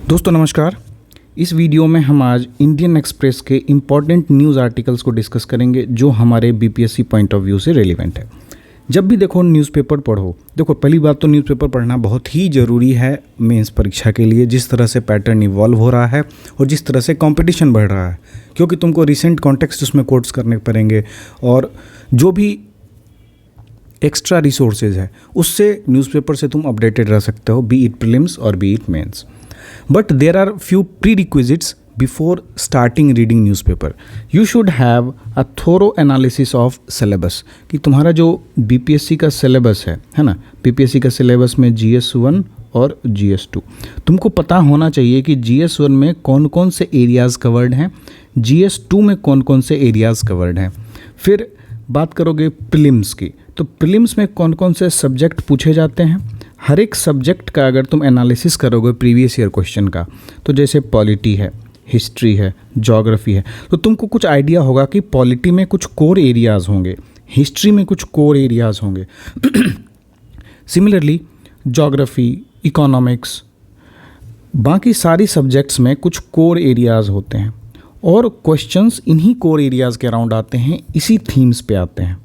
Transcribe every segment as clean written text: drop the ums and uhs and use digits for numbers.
दोस्तों नमस्कार। इस वीडियो में हम आज इंडियन एक्सप्रेस के इम्पॉर्टेंट न्यूज़ आर्टिकल्स को डिस्कस करेंगे जो हमारे बीपीएससी पॉइंट ऑफ व्यू से रेलिवेंट है। जब भी देखो न्यूज़पेपर पढ़ो, देखो पहली बात तो न्यूज़पेपर पढ़ना बहुत ही ज़रूरी है मेंस परीक्षा के लिए। जिस तरह से पैटर्न इवॉल्व हो रहा है और जिस तरह से कंपटीशन बढ़ रहा है, क्योंकि तुमको रिसेंट कॉन्टेक्स्ट उसमें कोट्स करने पड़ेंगे और जो भी एक्स्ट्रा रिसोर्सेज है उससे न्यूज़पेपर से तुम अपडेटेड रह सकते हो, बी इट प्रीलिम्स और be it mains. But there are few prerequisites before starting reading newspaper. You should have a thorough analysis of syllabus कि तुम्हारा जो बीपीएससी का सिलेबस है ना, बीपीएससी का सिलेबस में GS1 और GS2 तुमको पता होना चाहिए कि GS1 में कौन कौन से एरियाज़ कवर्ड हैं, GS2 में कौन कौन से एरियाज़ कवर्ड हैं। फिर बात करोगे प्रीलिम्स की, तो प्रीलिम्स में कौन कौन से सब्जेक्ट पूछे जाते हैं। हर एक सब्जेक्ट का अगर तुम एनालिसिस करोगे प्रीवियस ईयर क्वेश्चन का, तो जैसे पॉलिटी है, हिस्ट्री है, ज्योग्राफी है, तो तुमको कुछ आइडिया होगा कि पॉलिटी में कुछ कोर एरियाज़ होंगे, हिस्ट्री में कुछ कोर एरियाज़ होंगे। सिमिलरली ज्योग्राफी, इकोनॉमिक्स, बाकी सारी सब्जेक्ट्स में कुछ कोर एरियाज़ होते हैं और क्वेश्चंस इन्हीं कोर एरियाज़ के अराउंड आते हैं, इसी थीम्स पे आते हैं।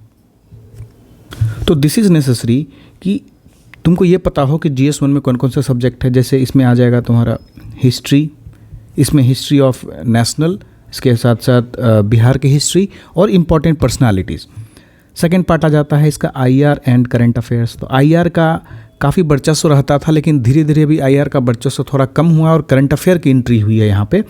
तो दिस इज़ नेसेसरी कि तुमको ये पता हो कि GS1 में कौन कौन सा सब्जेक्ट है। जैसे इसमें आ जाएगा तुम्हारा हिस्ट्री, इसमें हिस्ट्री ऑफ नेशनल, इसके साथ साथ बिहार की हिस्ट्री और इम्पॉर्टेंट पर्सनालिटीज़। सेकेंड पार्ट आ जाता है इसका IR एंड करंट अफेयर्स। तो IR का काफ़ी वर्चस्व रहता था, लेकिन धीरे धीरे भी IR का वर्चस्व थोड़ा कम हुआ और करंट अफेयर की एंट्री हुई है यहाँ पे।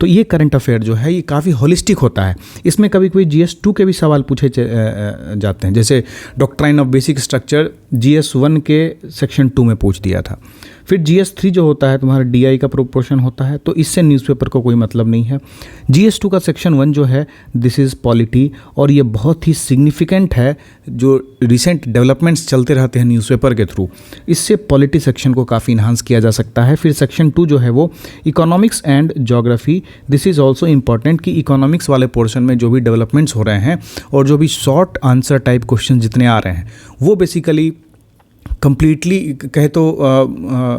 तो ये करंट अफेयर जो है ये काफ़ी होलिस्टिक होता है। इसमें कभी कभी GS2 के भी सवाल पूछे जाते हैं, जैसे doctrine of basic structure GS1 के सेक्शन 2 में पूछ दिया था। फिर GS3 जो होता है तुम्हारा DI का प्रोपोर्शन होता है, तो इससे न्यूज़पेपर को कोई मतलब नहीं है। GS2 का सेक्शन 1 जो है दिस इज़ पॉलिटी, और ये बहुत ही सिग्निफिकेंट है। जो रिसेंट डेवलपमेंट्स चलते रहते हैं न्यूज़पेपर के थ्रू, इससे पॉलिटी सेक्शन को काफ़ी इन्हांस किया जा सकता है। फिर सेक्शन 2 जो है वो economics and geography, this is also important कि इकोनॉमिक्स वाले पोर्शन में जो भी डेवलपमेंट्स हो रहे हैं और जो भी शॉर्ट आंसर टाइप क्वेश्चन जितने आ रहे हैं वो बेसिकली कंप्लीटली कहे तो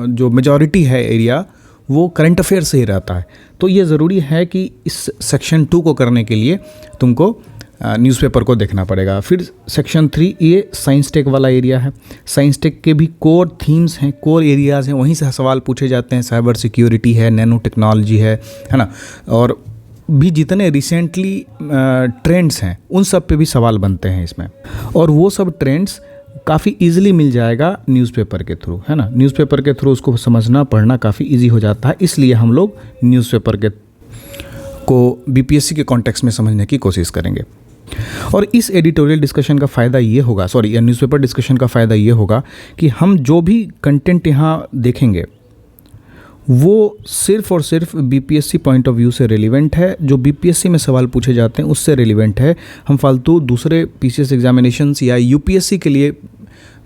जो मेजॉरिटी है एरिया वो करंट अफेयर से ही रहता है। तो ये ज़रूरी है कि इस सेक्शन 2 को करने के लिए तुमको न्यूज़पेपर को देखना पड़ेगा। फिर सेक्शन 3 ये साइंस टेक वाला एरिया है। साइंस टेक के भी कोर थीम्स हैं, कोर एरियाज़ हैं, वहीं से सवाल पूछे जाते हैं। साइबर सिक्योरिटी है, नैनो टेक्नोलॉजी है ना, और भी जितने रिसेंटली ट्रेंड्स हैं उन सब पे भी सवाल बनते हैं इसमें। और वो सब ट्रेंड्स काफ़ी इजीली मिल जाएगा न्यूज़पेपर के थ्रू, है ना। न्यूज़पेपर के थ्रू उसको समझना पढ़ना काफ़ी इजी हो जाता है, इसलिए हम लोग न्यूज़पेपर के को बीपीएससी के कॉन्टेक्स्ट में समझने की कोशिश करेंगे। और इस एडिटोरियल डिस्कशन का फ़ायदा ये होगा, न्यूज़पेपर डिस्कशन का फ़ायदा ये होगा कि हम जो भी कंटेंट यहाँ देखेंगे वो सिर्फ़ और सिर्फ बीपीएससी पॉइंट ऑफ व्यू से रेलिवेंट है। जो बीपीएससी में सवाल पूछे जाते हैं उससे रेलिवेंट है। हम फालतू दूसरे पीसीएस एग्जामिनेशंस या यूपीएससी के लिए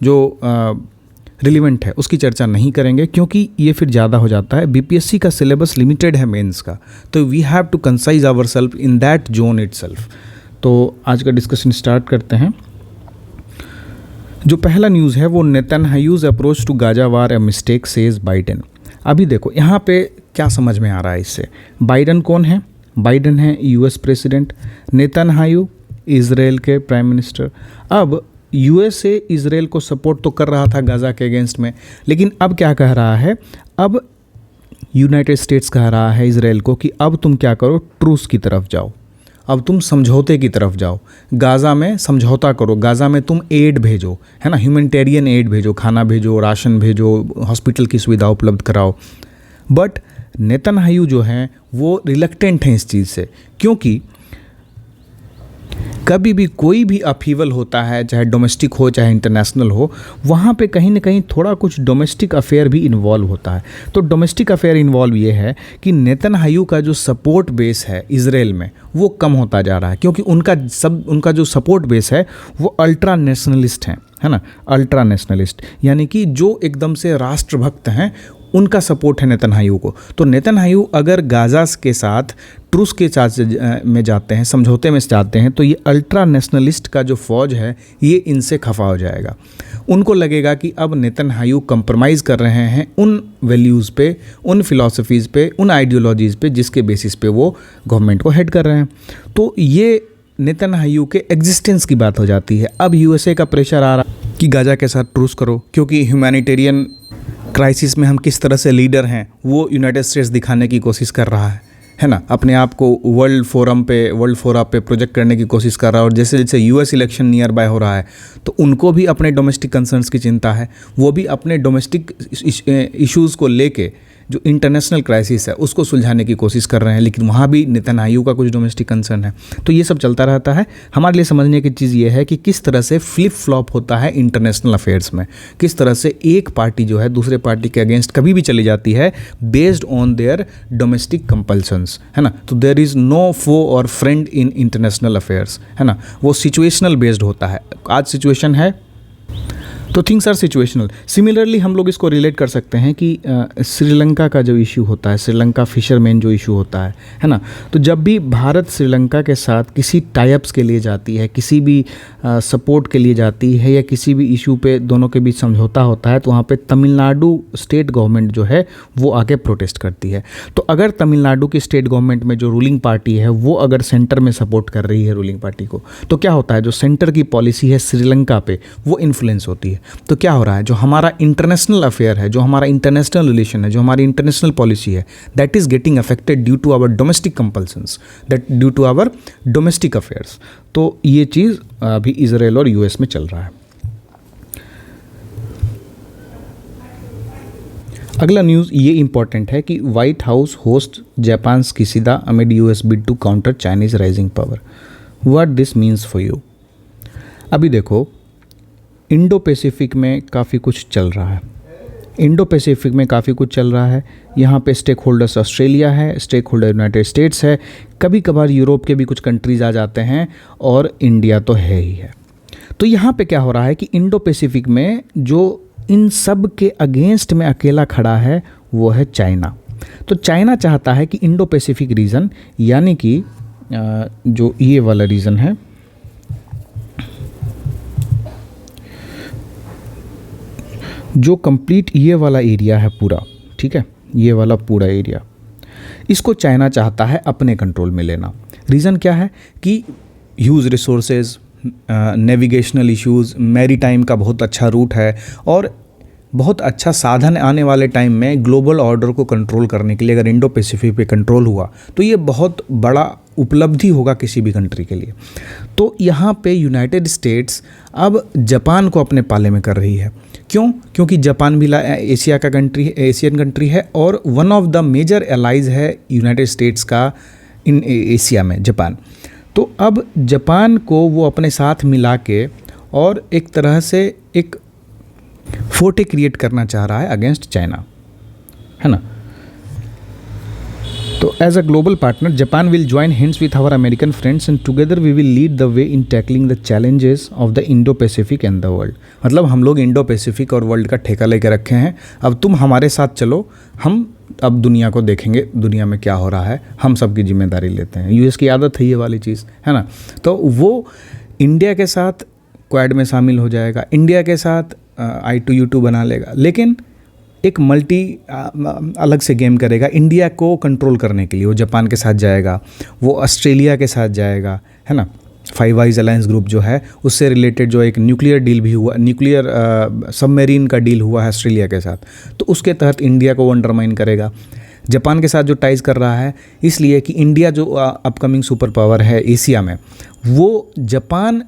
जो रिलेवेंट है उसकी चर्चा नहीं करेंगे, क्योंकि ये फिर ज़्यादा हो जाता है। बीपीएससी का सिलेबस लिमिटेड है मेंस का, तो we have to concise our self in that zone itself. तो आज का डिस्कशन स्टार्ट करते हैं। जो पहला न्यूज़ है वो Netanyahu's approach to Gaza war a mistake says Biden. अभी देखो यहाँ पे क्या समझ में आ रहा है इससे। बाइडेन कौन है? बाइडेन है यूएस प्रेसिडेंट, नेतन्याहू इजराइल के प्राइम मिनिस्टर। अब यूएसए इजराइल को सपोर्ट तो कर रहा था गाज़ा के अगेंस्ट में, लेकिन अब क्या कह रहा है, अब यूनाइटेड स्टेट्स कह रहा है इजराइल को कि अब तुम क्या करो, ट्रूस की तरफ जाओ, अब तुम समझौते की तरफ जाओ, गाज़ा में समझौता करो, गाज़ा में तुम एड भेजो, है ना, ह्यूमैनिटेरियन एड भेजो, खाना भेजो, राशन भेजो, हॉस्पिटल की सुविधा उपलब्ध कराओ। बट नेतन्याहू जो हैं वो रिलक्टेंट हैं इस चीज़ से, क्योंकि कभी भी कोई भी अपहीवल होता है, चाहे डोमेस्टिक हो चाहे इंटरनेशनल हो, वहाँ पे कहीं ना कहीं थोड़ा कुछ डोमेस्टिक अफेयर भी इन्वॉल्व होता है। तो डोमेस्टिक अफेयर इन्वॉल्व ये है कि नेतन्याहू का जो सपोर्ट बेस है इजराइल में वो कम होता जा रहा है, क्योंकि उनका जो सपोर्ट बेस है वो अल्ट्रा नेशनलिस्ट हैं, है ना, अल्ट्रा नेशनलिस्ट, यानी कि जो एकदम से राष्ट्रभक्त हैं उनका सपोर्ट है नेतन्याहू को। तो नेतन्याहू अगर गाज़ा के साथ ट्रूस के साथ में जाते हैं, समझौते में जाते हैं, तो ये अल्ट्रा नेशनलिस्ट का जो फौज है ये इनसे खफा हो जाएगा। उनको लगेगा कि अब नेतन्याहू कंप्रोमाइज़ कर रहे हैं उन वैल्यूज़ पे, उन फिलॉसफीज़ पे, उन आइडियोलॉजीज़ पे जिसके बेसिस पे वो गवर्नमेंट को हेड कर रहे हैं। तो ये नेतन्याहू के एग्जिस्टेंस की बात हो जाती है। अब यूएसए का प्रेशर आ रहा कि गाज़ा के साथ ट्रूस करो, क्योंकि ह्यूमैनिटेरियन क्राइसिस में हम किस तरह से लीडर हैं वो यूनाइटेड स्टेट्स दिखाने की कोशिश कर रहा है ना, अपने आप को वर्ल्ड फोरा पे प्रोजेक्ट करने की कोशिश कर रहा है। और जैसे जैसे यूएस इलेक्शन नियर बाय हो रहा है तो उनको भी अपने डोमेस्टिक कंसर्न्स की चिंता है, वो भी अपने डोमेस्टिक इश्यूज़ को लेके जो इंटरनेशनल क्राइसिस है उसको सुलझाने की कोशिश कर रहे हैं, लेकिन वहाँ भी नेतन्याहू का कुछ डोमेस्टिक कंसर्न है। तो ये सब चलता रहता है। हमारे लिए समझने की चीज़ ये है कि किस तरह से फ्लिप फ्लॉप होता है इंटरनेशनल अफेयर्स में, किस तरह से एक पार्टी जो है दूसरे पार्टी के अगेंस्ट कभी भी चली जाती है बेस्ड ऑन देयर डोमेस्टिक कंपल्सन्स, है ना। तो देयर इज़ नो फो और फ्रेंड इन इंटरनेशनल अफेयर्स, है ना, वो सिचुएशनल बेस्ड होता है। आज सिचुएशन है तो थिंग्स आर सिचुएशनल। सिमिलरली हम लोग इसको रिलेट कर सकते हैं कि श्रीलंका का जो इशू होता है, श्रीलंका फिशरमैन जो इशू होता है ना, तो जब भी भारत श्रीलंका के साथ किसी टाइप्स के लिए जाती है, किसी भी सपोर्ट के लिए जाती है या किसी भी इशू पे दोनों के बीच समझौता होता है, तो वहाँ पे तमिलनाडु स्टेट गवर्नमेंट जो है वो आके प्रोटेस्ट करती है। तो अगर तमिलनाडु की स्टेट गवर्नमेंट में जो रूलिंग पार्टी है वो अगर सेंटर में सपोर्ट कर रही है रूलिंग पार्टी को, तो क्या होता है, जो सेंटर की पॉलिसी है श्रीलंका पे वो इन्फ्लुएंस होती है। तो क्या हो रहा है, जो हमारा इंटरनेशनल अफेयर है, जो हमारा इंटरनेशनल रिलेशन है, जो हमारी इंटरनेशनल पॉलिसी है, that is getting affected due to our domestic compulsions, that due to our domestic affairs. तो ये चीज़ अभी इजराइल और यूएस में चल रहा है। अगला न्यूज़ ये इंपॉर्टेंट है कि White House host Japan Kishida amid US bid to counter Chinese rising power. What this means for you. अभी देखो, इंडो पैसिफिक में काफ़ी कुछ चल रहा है। इंडो पैसिफिक में काफ़ी कुछ चल रहा है। यहाँ पे स्टेक होल्डर्स ऑस्ट्रेलिया है, स्टेक होल्डर यूनाइटेड स्टेट्स है, कभी कभार यूरोप के भी कुछ कंट्रीज़ आ जाते हैं और इंडिया तो है ही है। तो यहाँ पे क्या हो रहा है कि इंडो पैसिफिक में जो इन सब के अगेंस्ट में अकेला खड़ा है वो है चाइना। तो चाइना चाहता है कि इंडो पैसिफिक रीजन, यानी कि जो ये वाला रीजन है, जो कंप्लीट ये वाला एरिया है पूरा, ठीक है, ये वाला पूरा एरिया, इसको चाइना चाहता है अपने कंट्रोल में लेना। रीज़न क्या है कि huge resources, navigational issues, maritime का बहुत अच्छा रूट है और बहुत अच्छा साधन आने वाले टाइम में ग्लोबल ऑर्डर को कंट्रोल करने के लिए अगर इंडो पैसिफिक पे कंट्रोल हुआ तो ये बहुत बड़ा उपलब्धि होगा किसी भी कंट्री के लिए। तो यहाँ पे यूनाइटेड स्टेट्स अब जापान को अपने पाले में कर रही है। क्यों? क्योंकि जापान भी एशिया का कंट्री है, एशियन कंट्री है और one of the major allies है यूनाइटेड स्टेट्स का इन एशिया में, जापान। तो अब जापान को वो अपने साथ मिला के और एक तरह से एक फोर्टे क्रिएट करना चाह रहा है अगेंस्ट चाइना, है ना। तो as a global partner Japan will join hands with our American friends and together we will lead the way in tackling the challenges of the Indo Pacific and the world. मतलब हम लोग Indo Pacific और world का ठेका लेकर रखे हैं, अब तुम हमारे साथ चलो, हम अब दुनिया को देखेंगे, दुनिया में क्या हो रहा है, हम सबकी जिम्मेदारी लेते हैं। यूएस की आदत है ये वाली चीज़, है ना। तो वो इंडिया के साथ क्वाड में शामिल हो जाएगा, इंडिया के साथ I2U2 बना लेगा, लेकिन एक मल्टी अलग से गेम करेगा इंडिया को कंट्रोल करने के लिए। वो जापान के साथ जाएगा, वो ऑस्ट्रेलिया के साथ जाएगा, है ना। फाइव आइज अलायंस ग्रुप जो है उससे रिलेटेड जो एक न्यूक्लियर डील भी हुआ, न्यूक्लियर सबमरीन का डील हुआ है ऑस्ट्रेलिया के साथ, तो उसके तहत इंडिया को अंडरमाइन करेगा। जापान के साथ जो टाइज कर रहा है इसलिए कि इंडिया जो अपकमिंग सुपर पावर है एशिया में, वो जापान,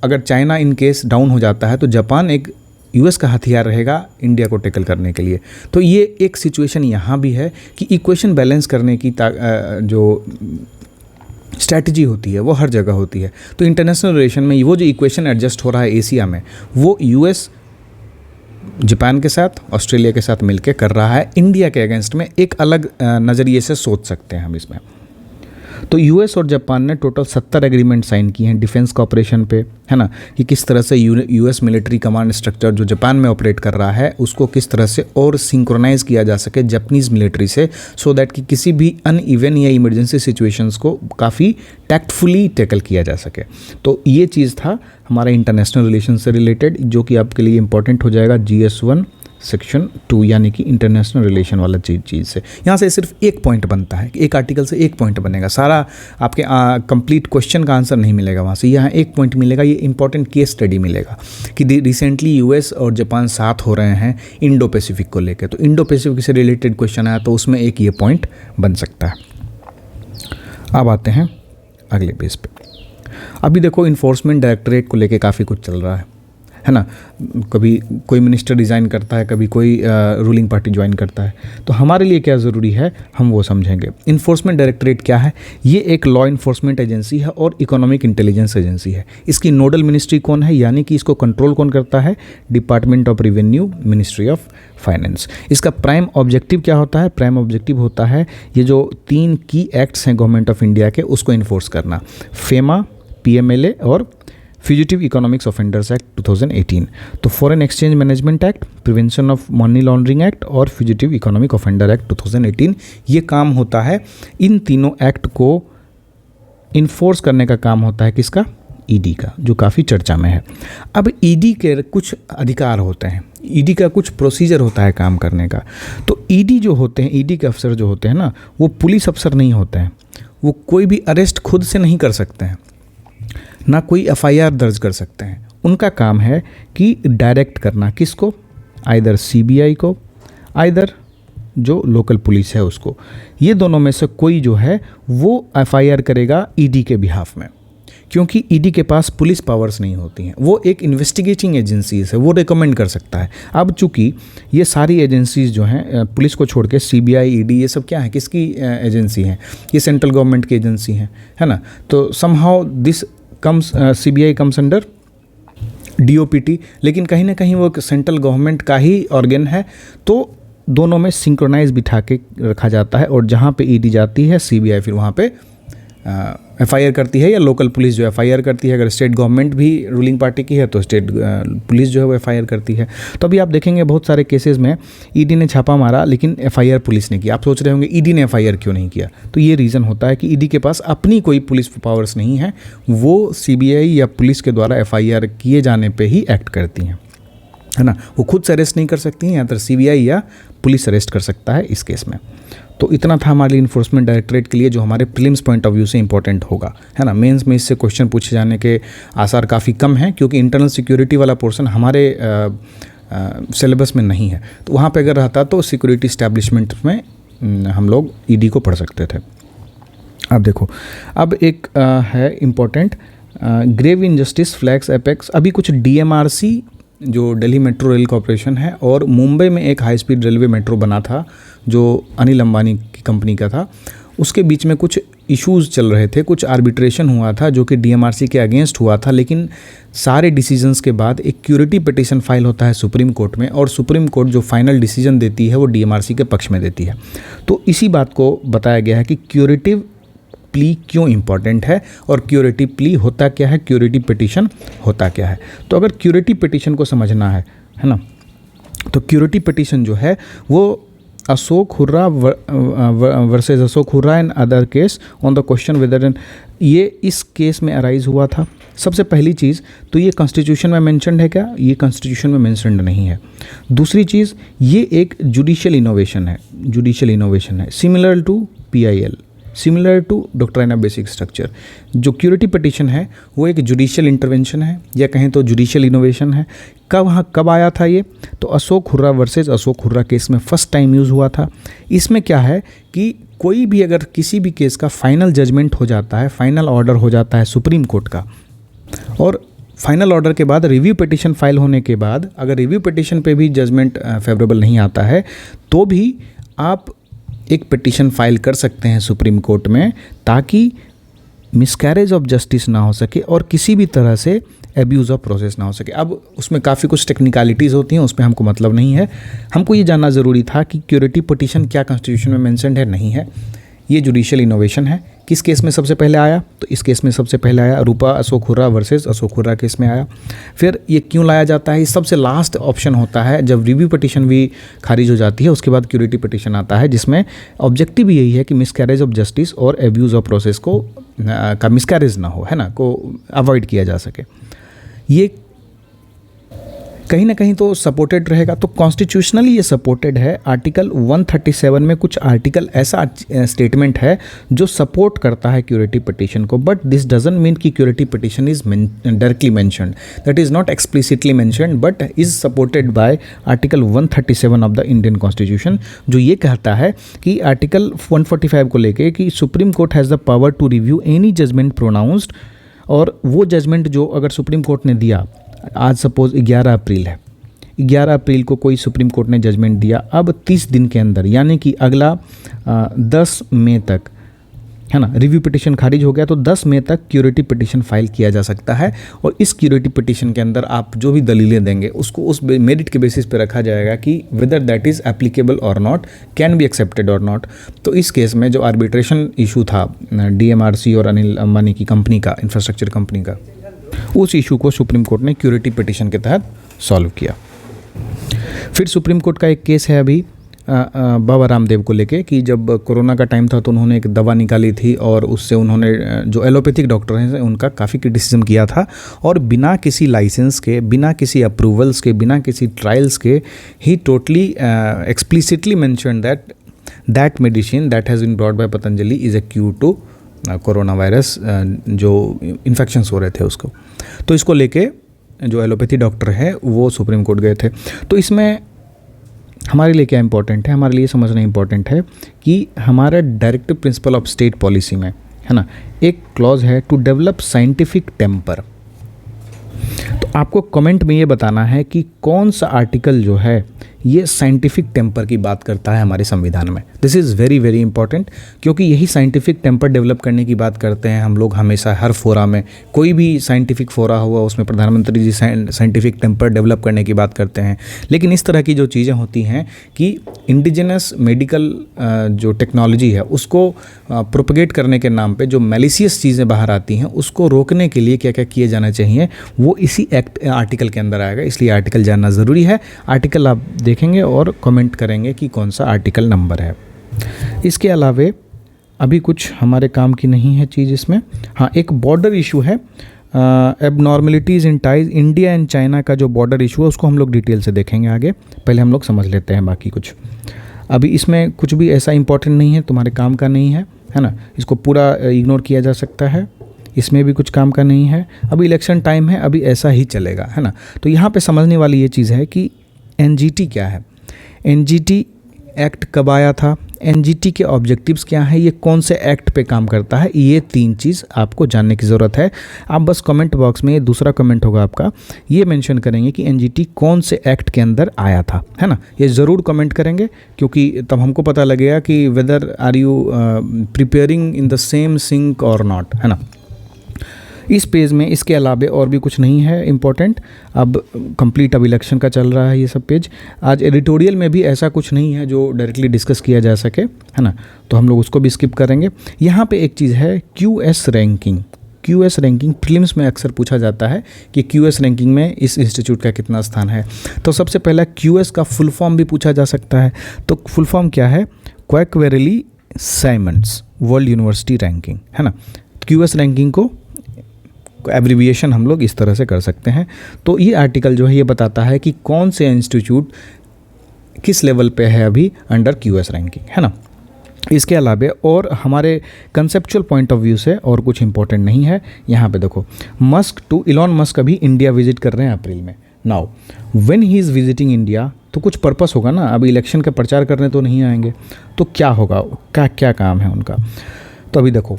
अगर चाइना इन केस डाउन हो जाता है तो जापान एक यूएस का हथियार रहेगा इंडिया को टैकल करने के लिए। तो ये एक सिचुएशन यहाँ भी है कि इक्वेशन बैलेंस करने की जो स्ट्रैटेजी होती है वो हर जगह होती है। तो इंटरनेशनल रिलेशन में वो जो इक्वेशन एडजस्ट हो रहा है एशिया में, वो यूएस जापान के साथ, ऑस्ट्रेलिया के साथ मिलकर कर रहा है इंडिया के अगेंस्ट में। एक अलग नज़रिए से सोच सकते हैं हम इसमें। तो यूएस और जापान ने टोटल 70 एग्रीमेंट साइन किए हैं डिफेंस कॉपरेशन पे, है ना, कि किस तरह से यूएस मिलिट्री कमांड स्ट्रक्चर जो जापान में ऑपरेट कर रहा है उसको किस तरह से और सिंक्रोनाइज किया जा सके जापानीज़ मिलिट्री से, सो दैट कि किसी भी अनइवन या इमरजेंसी सिचुएशंस को काफ़ी टैक्टफुली टैकल किया जा सके। तो ये चीज़ था हमारा इंटरनेशनल रिलेशन से रिलेटेड, जो कि आपके लिए इंपॉर्टेंट हो जाएगा GS1 सेक्शन 2 यानी कि इंटरनेशनल रिलेशन वाला चीज़ से। यहाँ से सिर्फ एक पॉइंट बनता है, एक आर्टिकल से एक पॉइंट बनेगा, सारा आपके कंप्लीट क्वेश्चन का आंसर नहीं मिलेगा वहाँ से। यहाँ एक पॉइंट मिलेगा, ये इंपॉर्टेंट केस स्टडी मिलेगा कि रिसेंटली यूएस और जापान साथ हो रहे हैं इंडो पैसिफिक को लेकर, तो इंडो पैसिफिक से रिलेटेड क्वेश्चन आया तो उसमें एक ये पॉइंट बन सकता है। अब आते हैं अगले पेज पे। अभी देखो इन्फोर्समेंट डायरेक्टरेट को लेके काफ़ी कुछ चल रहा है ना, कभी कोई मिनिस्टर रिज़ाइन करता है, कभी कोई रूलिंग पार्टी ज्वाइन करता है, तो हमारे लिए क्या ज़रूरी है हम वो समझेंगे। इन्फोर्समेंट डायरेक्टरेट क्या है? ये एक लॉ इन्फोर्समेंट एजेंसी है और इकोनॉमिक इंटेलिजेंस एजेंसी है। इसकी नोडल मिनिस्ट्री कौन है, यानी कि इसको कंट्रोल कौन करता है? Department of revenue, ministry of finance. इसका प्राइम ऑब्जेक्टिव क्या होता है? प्राइम ऑब्जेक्टिव होता है ये जो 3 की एक्ट्स हैं गवर्नमेंट ऑफ इंडिया के, उसको इन्फोर्स करना, फेमा, PMLA और फ्यूजिटिव इकोनॉमिक्स ऑफेंडर्स एक्ट 2018। तो foreign exchange management act, prevention of money laundering act और फ्यूजिटिव इकोनॉमिक ऑफेंडर एक्ट 2018, ये काम होता है। इन तीनों एक्ट को इन्फोर्स करने का काम होता है किसका? ED का, जो काफ़ी चर्चा में है। अब ED के कुछ अधिकार होते हैं, ED का कुछ प्रोसीजर होता है काम करने का। तो ED जो होते हैं, ED के अफसर जो होते हैं ना, वो पुलिस अफसर नहीं होते हैं, वो कोई भी अरेस्ट खुद से नहीं कर सकते हैं, ना कोई FIR दर्ज कर सकते हैं। उनका काम है कि डायरेक्ट करना किसको? आइदर CBI को, आइदर जो लोकल पुलिस है उसको। ये दोनों में से कोई जो है वो FIR करेगा ED के बिहाफ में, क्योंकि ED के पास पुलिस पावर्स नहीं होती हैं, वो एक इन्वेस्टिगेटिंग एजेंसी है, वो रिकमेंड कर सकता है। अब चूंकि ये सारी एजेंसीज जो हैं पुलिस को छोड़ के, CBI, ED, ये सब क्या है, किसकी एजेंसी हैं? ये सेंट्रल गवर्नमेंट की एजेंसी हैं, है ना। तो somehow this comes, CBI comes under DOPT, लेकिन कहीं ना कहीं वो सेंट्रल गवर्नमेंट का ही ऑर्गन है, तो दोनों में सिंक्रोनाइज बिठा के रखा जाता है। और जहाँ पे ED जाती है, CBI फिर वहाँ पे FIR करती है, या लोकल पुलिस जो FIR करती है। अगर स्टेट गवर्नमेंट भी रूलिंग पार्टी की है तो स्टेट पुलिस जो है वो FIR करती है। तो अभी आप देखेंगे बहुत सारे केसेस में ED ने छापा मारा लेकिन FIR पुलिस ने किया। आप सोच रहे होंगे ED ने FIR क्यों नहीं किया? तो ये रीज़न होता है कि ED के पास अपनी कोई पुलिस पावर्स नहीं है, वो CBI या पुलिस के द्वारा FIR किए जाने पर ही एक्ट करती हैं, है ना। वो खुद से अरेस्ट नहीं कर सकती हैं, या तो CBI या पुलिस अरेस्ट कर सकता है इस केस में। तो इतना था हमारे इन्फोर्समेंट डायरेक्टरेट के लिए, जो हमारे प्रीलिम्स पॉइंट ऑफ व्यू से इंपॉर्टेंट होगा, है ना। मेंस में इससे क्वेश्चन पूछे जाने के आसार काफ़ी कम हैं, क्योंकि इंटरनल सिक्योरिटी वाला पोर्शन हमारे सिलेबस में नहीं है। तो वहाँ पे अगर रहता तो सिक्योरिटी इस्टेब्लिशमेंट में हम लोग ED को पढ़ सकते थे। अब देखो, अब एक है important, grave injustice flags apex. अभी कुछ DMRC जो दिल्ली मेट्रो रेल कॉरपोरेशन है, और मुंबई में एक हाई स्पीड रेलवे मेट्रो बना था जो अनिल अंबानी की कंपनी का था, उसके बीच में कुछ इश्यूज़ चल रहे थे, कुछ आर्बिट्रेशन हुआ था जो कि DMRC के अगेंस्ट हुआ था। लेकिन सारे डिसीजंस के बाद एक क्यूरेटिव पिटीशन फाइल होता है सुप्रीम कोर्ट में, और सुप्रीम कोर्ट जो फाइनल डिसीजन देती है वो DMRC के पक्ष में देती है। तो इसी बात को बताया गया है कि क्यूरेटिव प्ली क्यों इंपॉर्टेंट है, और क्यूरेटिव प्ली होता क्या है, क्यूरेटिव पिटीशन होता क्या है। तो अगर क्यूरेटिव पिटीशन को समझना है ना, तो क्यूरेटिव पिटीशन जो है वो Ashok Hurra versus Ashok hurrah and other case on the question whether, ये इस केस में अराइज हुआ था। सबसे पहली चीज़ तो ये कॉन्स्टिट्यूशन में मेंशन्ड है क्या? ये कॉन्स्टिट्यूशन में मेंशन्ड नहीं है। दूसरी चीज़, ये एक जुडिशियल इनोवेशन है, जुडिशियल इनोवेशन है, similar to PIL, similar to doctrine of basic structure. जो क्यूरेटिव पिटीशन है वो एक जुडिशियल इंटरवेंशन है, या कहें तो जुडिशियल इनोवेशन है। कब आया था ये? तो अशोक हुर्रा वर्सेस अशोक हुर्रा केस में फर्स्ट टाइम यूज़ हुआ था। इसमें क्या है कि कोई भी अगर किसी भी केस का फाइनल जजमेंट हो जाता है, फाइनल ऑर्डर हो जाता है सुप्रीम कोर्ट का, और फाइनल ऑर्डर के बाद रिव्यू पिटीशन फाइल होने के बाद अगर रिव्यू पिटीशन पे भी जजमेंट फेवरेबल नहीं आता है, तो भी आप एक पिटीशन फाइल कर सकते हैं सुप्रीम कोर्ट में, ताकि मिसकैरेज ऑफ जस्टिस ना हो सके और किसी भी तरह से एब्यूज़ ऑफ प्रोसेस ना हो सके। अब उसमें काफ़ी कुछ टेक्निकलिटीज़ होती हैं, उसमें हमको मतलब नहीं है। हमको ये जानना ज़रूरी था कि क्यूरेटिव पिटीशन क्या कॉन्स्टिट्यूशन में मेंशन्ड है, नहीं है। ये जुडिशियल इनोवेशन है। किस केस में सबसे पहले आया? तो इस केस में सबसे पहले आया रूपा अशोक हुर्रा वर्सेस अशोक हुर्रा केस में आया। फिर ये क्यों लाया जाता है? ये सबसे लास्ट ऑप्शन होता है जब रिव्यू पिटिशन भी खारिज हो जाती है, उसके बाद क्यूरेटिव पिटिशन आता है, जिसमें ऑब्जेक्टिव यही है कि मिसकैरेज ऑफ जस्टिस और एब्यूज़ ऑफ प्रोसेस को का मिसकैरेज ना हो, है ना, को अवॉइड किया जा सके। ये कहीं ना कहीं तो सपोर्टेड रहेगा। तो कॉन्स्टिट्यूशनली ये सपोर्टेड है। आर्टिकल 137 में कुछ आर्टिकल ऐसा स्टेटमेंट है जो सपोर्ट करता है क्यूरेटिव पिटिशन को, बट दिस डजंट मीन कि curative petition is directly mentioned, that is not explicitly mentioned but is supported by article 137 of the Indian constitution, जो ये कहता है कि आर्टिकल 145 को लेके कि Supreme Court has the power to review any judgment pronounced, और वो जजमेंट जो अगर सुप्रीम कोर्ट ने दिया, आज सपोज 11 अप्रैल है, 11 अप्रैल को कोई सुप्रीम कोर्ट ने जजमेंट दिया, अब 30 दिन के अंदर यानी कि अगला 10 मई तक, है ना, रिव्यू पिटिशन खारिज हो गया तो 10 मई तक क्यूरेटिव पिटिशन फाइल किया जा सकता है। और इस क्यूरेटिव पिटिशन के अंदर आप जो भी दलीलें देंगे उसको उस मेरिट के बेसिस पे रखा जाएगा कि वेदर दैट इज़ एप्लीकेबल और नॉट, कैन बी एक्सेप्टेड और नॉट। तो इस केस में जो आर्बिट्रेशन इशू था DMRC और अनिल अंबानी की कंपनी का, इंफ्रास्ट्रक्चर कंपनी का, उस इशू को सुप्रीम कोर्ट ने क्यूरेटिव पिटिशन के तहत सॉल्व किया। फिर सुप्रीम कोर्ट का एक केस है अभी बाबा रामदेव को लेके कि जब कोरोना का टाइम था तो उन्होंने एक दवा निकाली थी और उससे उन्होंने जो एलोपैथिक डॉक्टर हैं उनका काफ़ी क्रिटिसिज्म किया था, और बिना किसी लाइसेंस के, बिना किसी अप्रूवल्स के, बिना किसी ट्रायल्स के ही totally explicitly mention that medicine that has been brought by Patanjali is a cure to corona virus, जो इन्फेक्शंस हो रहे थे उसको। तो इसको लेके जो एलोपैथी डॉक्टर है वो सुप्रीम कोर्ट गए थे। तो इसमें हमारे लिए क्या इंपॉर्टेंट है? हमारे लिए समझना इंपॉर्टेंट है कि हमारा directive principle of state policy में, है ना, एक क्लॉज है टू डेवलप साइंटिफिक टेम्पर। तो आपको कमेंट में ये बताना है कि कौन सा आर्टिकल जो है ये साइंटिफिक टेम्पर की बात करता है हमारे संविधान में। This is very very important, क्योंकि यही साइंटिफिक टेम्पर डेवलप करने की बात करते हैं हम लोग हमेशा, हर फोरा में। कोई भी साइंटिफिक फोरा हुआ उसमें प्रधानमंत्री जी साइंटिफिक टेम्पर डेवलप करने की बात करते हैं। लेकिन इस तरह की जो चीज़ें होती हैं कि इंडिजिनस मेडिकल जो टेक्नोलॉजी है उसको प्रोपगेट करने के नाम पे जो मैलिशियस चीज़ें बाहर आती हैं उसको रोकने के लिए क्या क्या किए जाना चाहिए, वो इसी एक्ट आर्टिकल के अंदर आएगा। इसलिए आर्टिकल जानना ज़रूरी है। आर्टिकल आप देखेंगे और कमेंट करेंगे कि कौन सा आर्टिकल नंबर है। इसके अलावे अभी कुछ हमारे काम की नहीं है चीज़ इसमें। हाँ, एक बॉर्डर इशू है, abnormalities in ties India and China का जो बॉर्डर इशू है उसको हम लोग डिटेल से देखेंगे आगे। पहले हम लोग समझ लेते हैं बाकी कुछ। अभी इसमें कुछ भी ऐसा इंपॉर्टेंट नहीं है, तुम्हारे काम का नहीं है, है ना, इसको पूरा इग्नोर किया जा सकता है। इसमें भी कुछ काम का नहीं है। अभी इलेक्शन टाइम है, अभी ऐसा ही चलेगा, है ना। तो यहाँ पे समझने वाली ये चीज़ है कि NGT क्या है, NGT एक्ट कब आया था, NGT के ऑब्जेक्टिव्स क्या हैं, ये कौन से एक्ट पे काम करता है, ये 3 चीज़ आपको जानने की ज़रूरत है। आप बस कमेंट बॉक्स में, दूसरा कमेंट होगा आपका, ये मेंशन करेंगे कि NGT कौन से एक्ट के अंदर आया था, है ना। ये ज़रूर कमेंट करेंगे क्योंकि तब हमको पता लगेगा कि whether are you preparing in the same sync और नॉट, है ना। इस पेज में इसके अलावे और भी कुछ नहीं है इम्पोर्टेंट। अब कंप्लीट अब इलेक्शन का चल रहा है ये सब पेज। आज एडिटोरियल में भी ऐसा कुछ नहीं है जो डायरेक्टली डिस्कस किया जा सके, है ना, तो हम लोग उसको भी स्किप करेंगे। यहाँ पे एक चीज़ है QS ranking. QS ranking prelims में अक्सर पूछा जाता है कि QS रैंकिंग में इस इंस्टीट्यूट का कितना स्थान है। तो सबसे पहला QS का फुल फॉर्म भी पूछा जा सकता है। तो फुल फॉर्म क्या है? क्वैकवेरेली साइमंड्स वर्ल्ड यूनिवर्सिटी रैंकिंग, है ना। QS रैंकिंग को एब्रीविएशन हम लोग इस तरह से कर सकते हैं। तो ये आर्टिकल जो है ये बताता है कि कौन से इंस्टीट्यूट किस लेवल पे है अभी अंडर QS रैंकिंग, है ना। इसके अलावा और हमारे कंसेप्चुअल पॉइंट ऑफ व्यू से और कुछ इंपॉर्टेंट नहीं है। यहाँ पे देखो, इलॉन मस्क अभी इंडिया विजिट कर रहे हैं अप्रैल में। Now when he is visiting India तो कुछ पर्पस होगा ना, अभी इलेक्शन का प्रचार करने तो नहीं आएंगे, तो क्या होगा, क्या काम है उनका। तो अभी देखो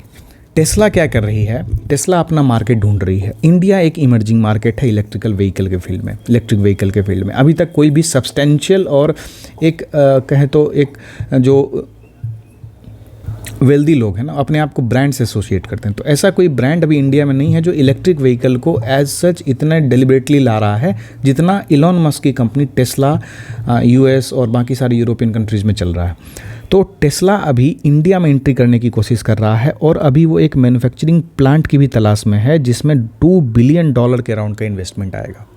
टेस्ला क्या कर रही है, टेस्ला अपना मार्केट ढूंढ रही है। इंडिया एक इमर्जिंग मार्केट है इलेक्ट्रिक व्हीकल के फील्ड में। अभी तक कोई भी सब्सटेंशियल और एक कहें तो एक जो वेल्दी लोग हैं ना अपने आप को ब्रांड से एसोसिएट करते हैं, तो ऐसा कोई ब्रांड अभी इंडिया में नहीं है जो इलेक्ट्रिक व्हीकल को एज सच इतना डेलिबरेटली ला रहा है जितना इलॉन मस्क की कंपनी टेस्ला US और बाकी सारी यूरोपियन कंट्रीज़ में चल रहा है। तो टेस्ला अभी इंडिया में एंट्री करने की कोशिश कर रहा है और अभी वो एक मैन्युफैक्चरिंग प्लांट की भी तलाश में है जिसमें $2 बिलियन के अराउंड का इन्वेस्टमेंट आएगा।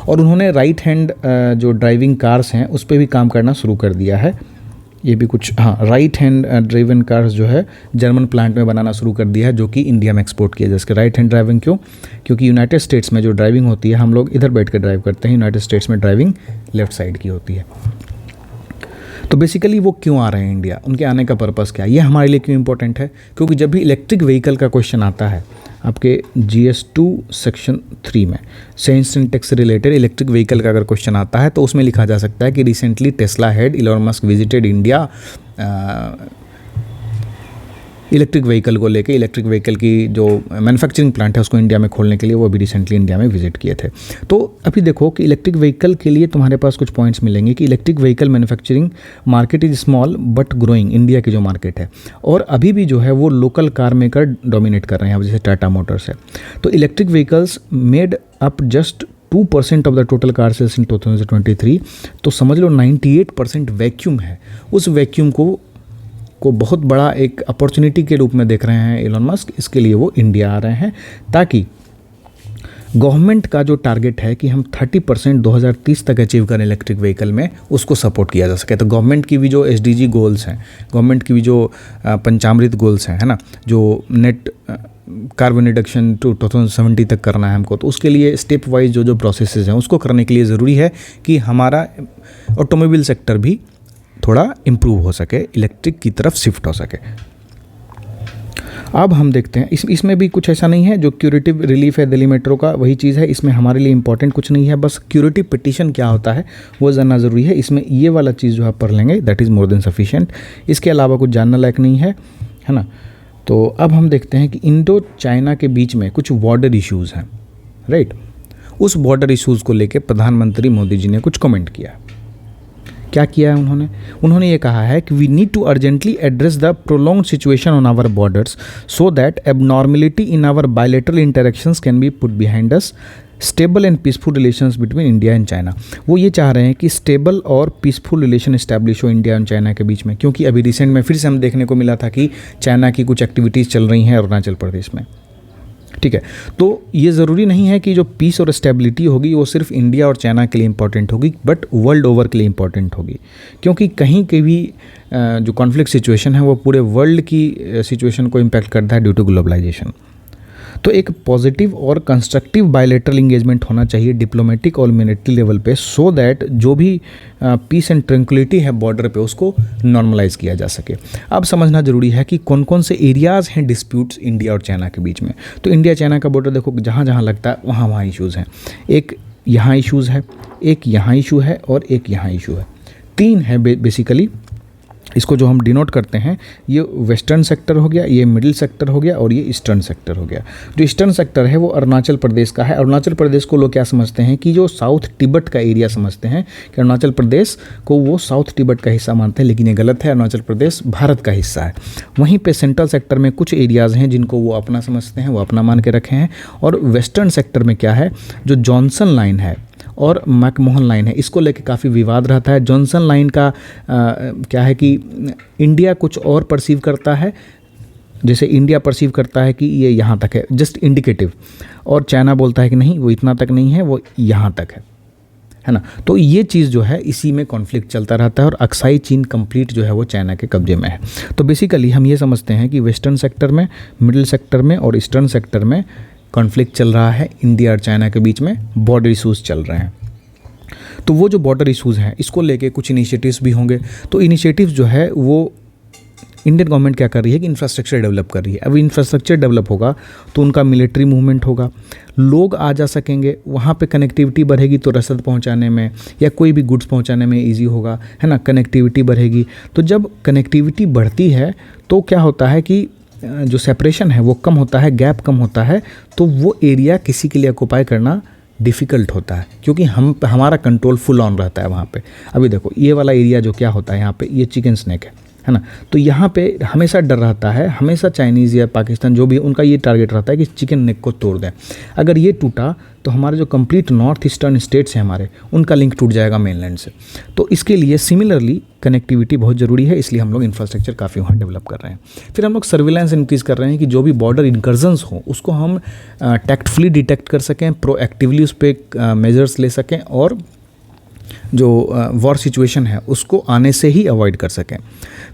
और उन्होंने राइट हैंड जो ड्राइविंग कार्स हैं उस पर भी काम करना शुरू कर दिया है। ये भी कुछ राइट हैंड ड्राइवन कार्स जो है जर्मन प्लांट में बनाना शुरू कर दिया है, जो कि इंडिया में एक्सपोर्ट किया जाए। राइट हैंड ड्राइविंग क्यों? क्योंकि यूनाइटेड स्टेट्स में जो ड्राइविंग होती है हम लोग इधर बैठ कर ड्राइव करते हैं, यूनाइटेड स्टेट्स में ड्राइविंग लेफ्ट साइड की होती है। तो बेसिकली वो क्यों आ रहे हैं इंडिया, उनके आने का पर्पस क्या है, ये हमारे लिए क्यों इंपॉर्टेंट है? क्योंकि जब भी इलेक्ट्रिक व्हीकल का क्वेश्चन आता है आपके GS2 सेक्शन 3 में, सेंस एंड टैक्स से रिलेटेड इलेक्ट्रिक व्हीकल का अगर क्वेश्चन आता है तो उसमें लिखा जा सकता है कि recently Tesla head Elon Musk visited India electric vehicle को लेके, इलेक्ट्रिक व्हीकल की जो मैन्युफैक्चरिंग प्लांट है उसको इंडिया में खोलने के लिए वो अभी रिसेंटली इंडिया में विजिट किए थे। तो अभी देखो कि इलेक्ट्रिक व्हीकल के लिए तुम्हारे पास कुछ पॉइंट्स मिलेंगे कि electric vehicle manufacturing market is small but growing, India की जो मार्केट है, और अभी भी जो है वो लोकल कार मेकर डोमिनेट कर रहे हैं, जैसे टाटा मोटर्स है। तो electric vehicles made up just 2% of the total car sales in 2023। तो समझ लो 98% वैक्यूम है। उस वैक्यूम को बहुत बड़ा एक अपॉर्चुनिटी के रूप में देख रहे हैं एलोन मस्क, इसके लिए वो इंडिया आ रहे हैं ताकि गवर्नमेंट का जो टारगेट है कि हम 30% 2030 तक अचीव करें इलेक्ट्रिक व्हीकल में, उसको सपोर्ट किया जा सके। तो गवर्नमेंट की भी जो SDG गोल्स हैं, गवर्नमेंट की भी जो पंचामृत गोल्स हैं, है ना, जो नेट कार्बन रिडक्शन 2070 तक करना है हमको, तो उसके लिए स्टेप वाइज जो प्रोसेसेस हैं उसको करने के लिए ज़रूरी है कि हमारा ऑटोमोबाइल सेक्टर भी थोड़ा इम्प्रूव हो सके, इलेक्ट्रिक की तरफ शिफ्ट हो सके। अब हम देखते हैं इसमें भी कुछ ऐसा नहीं है, जो क्यूरेटिव रिलीफ है दिल्ली मेट्रो का वही चीज़ है, इसमें हमारे लिए इंपॉर्टेंट कुछ नहीं है, बस क्यूरेटिव पिटीशन क्या होता है वो जानना ज़रूरी है। इसमें ये वाला चीज़ जो आप पढ़ लेंगे that is more than sufficient, इसके अलावा कुछ जानना लायक नहीं है ना। तो अब हम देखते हैं कि इंडो चाइना के बीच में कुछ बॉर्डर इश्यूज़ हैं, राइट। उस बॉर्डर इश्यूज़ को लेकर प्रधानमंत्री मोदी जी ने कुछ कमेंट किया। क्या किया है उन्होंने ये कहा है कि we need to urgently address the prolonged situation on our borders so that abnormality in our bilateral interactions can be put behind us, stable and peaceful relations between India and China. वो ये चाह रहे हैं कि stable और peaceful relation establish हो India and China के बीच में, क्योंकि अभी रिसेंट में फिर से हम देखने को मिला था कि चाइना की कुछ एक्टिविटीज़ चल रही हैं अरुणाचल प्रदेश में, ठीक है। तो ये ज़रूरी नहीं है कि जो पीस और स्टेबिलिटी होगी वो सिर्फ इंडिया और चाइना के लिए इंपॉर्टेंट होगी, बट वर्ल्ड ओवर के लिए इंपॉर्टेंट होगी, क्योंकि कहीं के भी जो कॉन्फ्लिक्ट सिचुएशन है वो पूरे वर्ल्ड की सिचुएशन को इम्पैक्ट करता है ड्यू टू ग्लोबलाइजेशन। तो एक पॉजिटिव और कंस्ट्रक्टिव बायलैटरल इंगेजमेंट होना चाहिए डिप्लोमेटिक और मिलिट्री लेवल पे, सो दैट जो भी पीस एंड ट्रैंक्विलिटी है बॉर्डर पे उसको नॉर्मलाइज किया जा सके। अब समझना जरूरी है कि कौन कौन से एरियाज़ हैं डिस्प्यूट्स इंडिया और चाइना के बीच में। तो इंडिया चाइना का बॉर्डर देखो जहाँ जहाँ लगता है वहाँ वहाँ इशूज़ हैं। एक यहाँ इशूज़ है, एक यहाँ इशू है और एक यहाँ इशू है, 3 है बेसिकली। इसको जो हम डिनोट करते हैं, ये वेस्टर्न सेक्टर हो गया, ये मिडिल सेक्टर हो गया और ये ईस्टर्न सेक्टर हो गया। जो ईस्टर्न सेक्टर है वो अरुणाचल प्रदेश का है। अरुणाचल प्रदेश को लोग क्या समझते हैं कि जो साउथ तिब्बत का एरिया समझते हैं कि अरुणाचल प्रदेश को वो साउथ तिब्बत का हिस्सा मानते हैं, लेकिन ये गलत है। अरुणाचल प्रदेश भारत का हिस्सा है। वहीं पे सेंट्रल सेक्टर में कुछ एरियाज़ हैं जिनको वो अपना समझते हैं, वो अपना मान के रखे हैं। और वेस्टर्न सेक्टर में क्या है, जो जॉनसन लाइन है और मैकमोहन लाइन है, इसको लेके काफ़ी विवाद रहता है। जॉनसन लाइन का क्या है कि इंडिया कुछ और परसीव करता है, जैसे इंडिया परसीव करता है कि ये यहाँ तक है, जस्ट इंडिकेटिव, और चाइना बोलता है कि नहीं वो इतना तक नहीं है, वो यहाँ तक है ना। तो ये चीज़ जो है इसी में कॉन्फ्लिक्ट चलता रहता है और अक्साई चीन कंप्लीट जो है वो चाइना के कब्जे में है। तो बेसिकली हम ये समझते हैं कि वेस्टर्न सेक्टर में, मिडिल सेक्टर में और ईस्टर्न सेक्टर में कॉन्फ्लिक्ट चल रहा है, इंडिया और चाइना के बीच में बॉर्डर इशूज़ चल रहे हैं। तो वो जो बॉर्डर इशूज़ हैं इसको लेके कुछ इनिशिएटिव्स भी होंगे। तो इनिशिएटिव्स जो है वो इंडियन गवर्नमेंट क्या कर रही है कि इंफ्रास्ट्रक्चर डेवलप कर रही है। अब इंफ्रास्ट्रक्चर डेवलप होगा तो उनका मिलिट्री मूवमेंट होगा, लोग आ जा सकेंगे, वहाँ पे कनेक्टिविटी बढ़ेगी तो रसद पहुँचाने में या कोई भी गुड्स पहुँचाने में ईजी होगा, है ना। कनेक्टिविटी बढ़ेगी, तो जब कनेक्टिविटी बढ़ती है तो क्या होता है कि जो सेपरेशन है वो कम होता है, गैप कम होता है, तो वो एरिया किसी के लिए ऑक्यूपाई करना डिफ़िकल्ट होता है, क्योंकि हमारा कंट्रोल फुल ऑन रहता है वहाँ पे। अभी देखो ये वाला एरिया जो क्या होता है यहाँ पे, ये चिकन स्नैक है है ना। तो यहाँ पे हमेशा डर रहता है, हमेशा चाइनीज़ या पाकिस्तान जो भी उनका ये टारगेट रहता है कि चिकन नेक को तोड़ दें। अगर ये टूटा तो हमारे जो कंप्लीट नॉर्थ ईस्टर्न स्टेट्स हैं हमारे, उनका लिंक टूट जाएगा मेनलैंड से। तो इसके लिए सिमिलरली कनेक्टिविटी बहुत ज़रूरी है, इसलिए हम लोग इंफ्रास्ट्रक्चर काफ़ी वहाँ डेवलप कर रहे हैं। फिर हम लोग सर्विलेंस इंक्रीज़ कर रहे हैं कि जो भी बॉर्डर इंकर्जन्स हो उसको हम टैक्टफुली डिटेक्ट कर सकें, प्रोएक्टिवली उस पर मेजर्स ले सकें और जो वॉर सिचुएशन है उसको आने से ही अवॉइड कर सकें।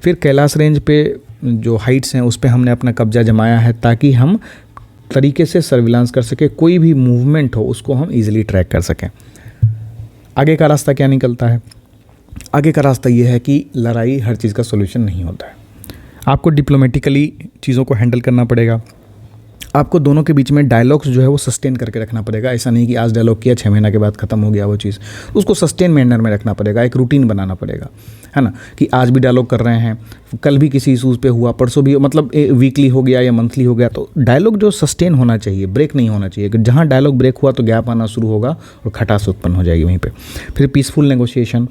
फिर कैलाश रेंज पे जो हाइट्स हैं उस पे हमने अपना कब्जा जमाया है ताकि हम तरीके से सर्विलांस कर सकें, कोई भी मूवमेंट हो उसको हम इजीली ट्रैक कर सकें। आगे का रास्ता क्या निकलता है? आगे का रास्ता ये है कि लड़ाई हर चीज़ का सोल्यूशन नहीं होता है, आपको डिप्लोमेटिकली चीज़ों को हैंडल करना पड़ेगा। आपको दोनों के बीच में डायलॉग्स जो है वो सस्टेन करके रखना पड़ेगा। ऐसा नहीं कि आज डायलॉग किया 6 महीना के बाद ख़त्म हो गया वो चीज़, उसको सस्टेन मैनर में रखना पड़ेगा, एक रूटीन बनाना पड़ेगा, है ना। कि आज भी डायलॉग कर रहे हैं, कल भी किसी इशूज़ पे हुआ, परसों भी, मतलब वीकली हो गया या मंथली हो गया, तो डायलॉग जो सस्टेन होना चाहिए, ब्रेक नहीं होना चाहिए। जहाँ डायलॉग ब्रेक हुआ तो गैप आना शुरू होगा और खटास उत्पन्न हो जाएगी वहीं पर। फिर peaceful negotiation,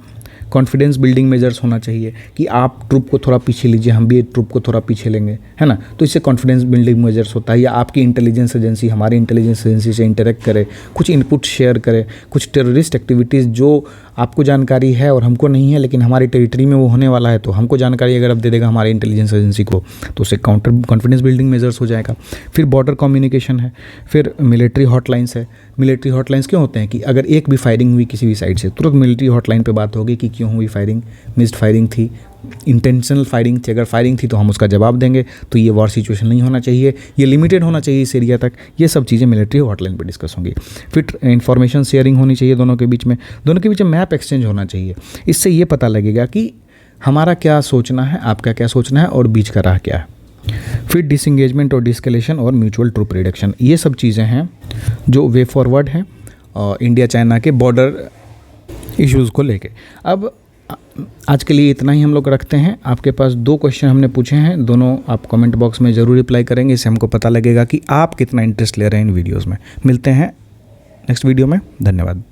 confidence building measures होना चाहिए कि आप ट्रुप को थोड़ा पीछे लीजिए, हम भी ट्रुप को थोड़ा पीछे लेंगे, है ना। तो इससे कॉन्फिडेंस बिल्डिंग मेजर्स होता है। या आपकी इंटेलिजेंस एजेंसी हमारी इंटेलिजेंस एजेंसी से इंटरेक्ट करे, कुछ इनपुट शेयर करे, कुछ टेररिस्ट एक्टिविटीज़ जो आपको जानकारी है और हमको नहीं है लेकिन हमारी टेरिटरी में वो होने वाला है, तो हमको जानकारी अगर अब दे देगा हमारी इंटेलिजेंस एजेंसी को, तो उससे कॉन्फिडेंस बिल्डिंग मेजर्स हो जाएगा। फिर बॉर्डर कम्युनिकेशन है, फिर मिलिट्री हॉटलाइंस है। मिलिट्री हॉटलाइंस क्यों होते हैं कि अगर एक भी फायरिंग हुई किसी भी साइड से, तुरंत मिलिट्री हॉटलाइन पे बात होगी कि क्यों हुई फायरिंग, मिस्ड फायरिंग थी, इंटेंशनल फायरिंग थी, अगर फायरिंग थी तो हम उसका जवाब देंगे। तो ये वॉर सिचुएशन नहीं होना चाहिए, ये लिमिटेड होना चाहिए इस एरिया तक। ये सब चीज़ें मिलिट्री हॉटलाइन पे डिस्कस होंगी। फिर इंफॉर्मेशन शेयरिंग होनी चाहिए दोनों के बीच में, दोनों के बीच में मैप एक्सचेंज होना चाहिए। इससे ये पता लगेगा कि हमारा क्या सोचना है, आपका क्या सोचना है और बीच का राह क्या है। फिर डिसएंगेजमेंट और डिस्कलेशन और म्यूचुअल ट्रूप रिडक्शन, ये सब चीज़ें हैं जो वे फॉरवर्ड हैं इंडिया चाइना के बॉर्डर इश्यूज़ को लेके। अब आज के लिए इतना ही हम लोग रखते हैं। आपके पास 2 क्वेश्चन हमने पूछे हैं, दोनों आप कमेंट बॉक्स में ज़रूर रिप्लाई करेंगे, इससे हमको पता लगेगा कि आप कितना इंटरेस्ट ले रहे हैं इन वीडियोज़ में। मिलते हैं नेक्स्ट वीडियो में, धन्यवाद।